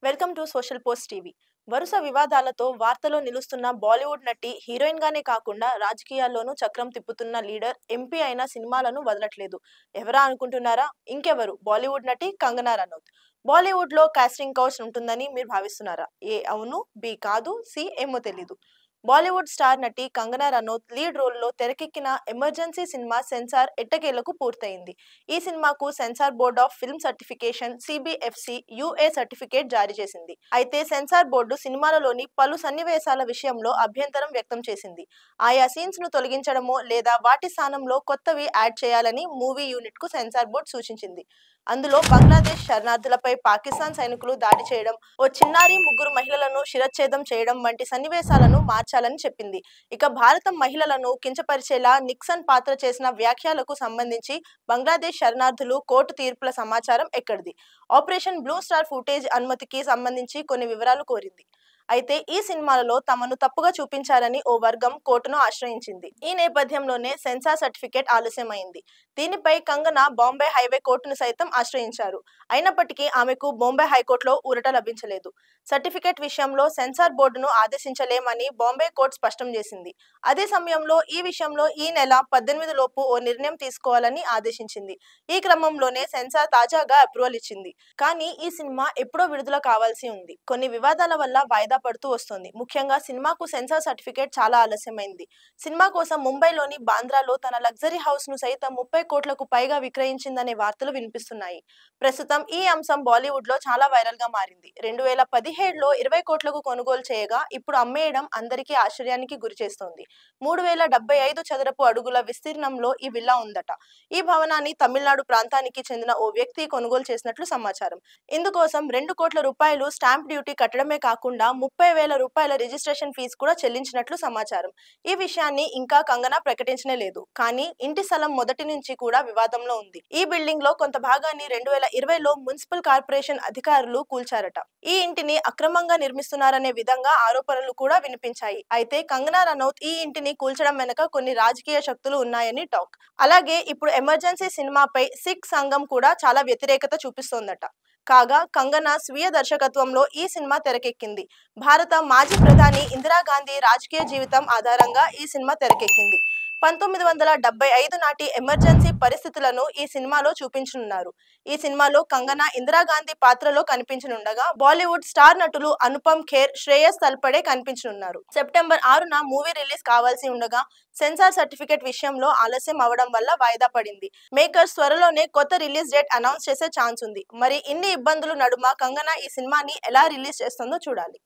Welcome to social post TV. వరుస వివాదాలతో వార్తలో నిలుస్తున్న బాలీవుడ్ నటి హీరోయిన్ గానే కాకుండా రాజకీయాల్లోనూ చక్రం తిప్పుతున్న లీడర్ ఎంపీ అయిన సినిమాలను వదలట్లేదు. ఎవరా అనుకుంటున్నారా? ఇంకెవరు, బాలీవుడ్ నటి కంగనా రనౌత్. బాలీవుడ్ లో కాస్టింగ్ కౌచ్ ఉంటుందని మీరు భావిస్తున్నారా? ఏ అవును, బి కాదు, సి ఏమో తెలీదు. బాలీవుడ్ స్టార్ నటి కంగనా రనౌత్ లీడ్ రోల్లో తెరకెక్కిన ఎమర్జెన్సీ సినిమా సెన్సార్ ఎట్టకేలకు పూర్తయింది. ఈ సినిమాకు censor board of film certification CBFC UA certificate జారీ చేసింది. అయితే సెన్సార్ బోర్డు సినిమాలలోని పలు సన్నివేశాల విషయంలో అభ్యంతరం వ్యక్తం చేసింది. ఆయా సీన్స్ ను తొలగించడమో లేదా వాటి స్థానంలో కొత్తవి యాడ్ చేయాలని మూవీ యూనిట్ కు సెన్సార్ బోర్డు సూచించింది. అందులో బంగ్లాదేశ్ శరణార్థులపై పాకిస్తాన్ సైనికులు దాడి చేయడం, ఓ చిన్నారి, ముగ్గురు మహిళలను శిరచ్ఛేదం చేయడం వంటి సన్నివేశాలను మార్చాలని చెప్పింది. ఇక భారతం మహిళలను కించపరిచేలా నిక్సన్ పాత్ర చేసిన వ్యాఖ్యలకు సంబంధించి బంగ్లాదేశ్ శరణార్థులు కోర్టు తీర్పుల సమాచారం ఎక్కడిది, ఆపరేషన్ బ్లూ స్టార్ ఫుటేజ్ అనుమతికి సంబంధించి కొన్ని వివరాలు కోరింది. అయితే ఈ సినిమాలలో తమను తప్పుగా చూపించారని ఓ వర్గం కోర్టును ఆశ్రయించింది. ఈ నేపథ్యంలోనే సెన్సార్ సర్టిఫికేట్ ఆలస్యమైంది. దీనిపై కంగనా బాంబే హైవే కోర్టును సైతం ఆశ్రయించారు. అయినప్పటికీ ఆమెకు బాంబే హైకోర్టులో ఊరట లభించలేదు. సర్టిఫికేట్ విషయంలో సెన్సార్ బోర్డును ఆదేశించలేమని బాంబే కోర్టు స్పష్టం చేసింది. అదే సమయంలో ఈ విషయంలో ఈ నెల 18 లోపు ఓ నిర్ణయం తీసుకోవాలని ఆదేశించింది. ఈ క్రమంలోనే సెన్సార్ తాజాగా అప్రూవల్ ఇచ్చింది. కానీ ఈ సినిమా ఎప్పుడో విడుదల కావాల్సి ఉంది. కొన్ని వివాదాల వల్ల వాయిదా పడుతూ వస్తోంది. ముఖ్యంగా సినిమాకు సెన్సార్ సర్టిఫికేట్ చాలా ఆలస్యమైంది. సినిమా కోసం ముంబైలోని బాంద్రాలో తన లగ్జరీ హౌస్ ను సైతం 30 కోట్లకు పైగా విక్రయించిందనే వార్తలు వినిపిస్తున్నాయి. ప్రస్తుతం ఈ అంశం బాలీవుడ్ లో చాలా వైరల్ గా మారింది. 2017లో 20 కోట్లకు కొనుగోలు చేయగా ఇప్పుడు అమ్మేయడం అందరికీ ఆశ్చర్యానికి గురిచేస్తోంది. 3075 చదరపు అడుగుల విస్తీర్ణంలో ఈ విల్లా ఉందట. ఈ భవనాన్ని తమిళనాడు ప్రాంతానికి చెందిన ఓ వ్యక్తి కొనుగోలు చేసినట్లు సమాచారం. ఇందుకోసం 2 కోట్ల రూపాయలు స్టాంప్ డ్యూటీ కట్టడమే కాకుండా 30,000 రూపాయల రిజిస్ట్రేషన్ ఫీజు కూడా చెల్లించినట్లు సమాచారం. ఈ విషయాన్ని ఇంకా కంగనా ప్రకటించనే లేదు. కానీ ఇంటి స్థలం మొదటి నుంచి కూడా వివాదంలో ఉంది. ఈ బిల్డింగ్ లో కొంత భాగాన్ని 2020లో మున్సిపల్ కార్పొరేషన్ అధికారులు కూల్చారట. ఈ ఇంటిని అక్రమంగా నిర్మిస్తున్నారనే విధంగా ఆరోపణలు కూడా వినిపించాయి. అయితే కంగనా రనౌత్ ఈ ఇంటిని కూల్చడం వెనుక కొన్ని రాజకీయ శక్తులు ఉన్నాయని టాక్. అలాగే ఇప్పుడు ఎమర్జెన్సీ సినిమాపై సిక్ సంఘం కూడా చాలా వ్యతిరేకత చూపిస్తోందట. కాగా కంగనా స్వీయ దర్శకత్వంలో ఈ సినిమా తెరకెక్కింది. భారత మాజీ ప్రధాని ఇందిరాగాంధీ రాజకీయ జీవితం ఆధారంగా ఈ సినిమా తెరకెక్కింది. 1975 నాటి ఎమర్జెన్సీ పరిస్థితులను ఈ సినిమాలో చూపించనున్నారు. ఈ సినిమాలో కంగనా ఇందిరాగాంధీ పాత్రలో కనిపించనుండగా బాలీవుడ్ స్టార్ నటులు అనుపమ్ ఖేర్, శ్రేయస్ తల్పడే కనిపించనున్నారు. సెప్టెంబర్ 6న మూవీ రిలీజ్ కావాల్సి ఉండగా సెన్సార్ సర్టిఫికేట్ విషయంలో ఆలస్యం అవడం వల్ల వాయిదా పడింది. మేకర్స్ త్వరలోనే కొత్త రిలీజ్ డేట్ అనౌన్స్ చేసే ఛాన్స్ ఉంది. మరి ఇన్ని ఇబ్బందులు నడుమ కంగనా ఈ సినిమాని ఎలా రిలీజ్ చేస్తుందో చూడాలి.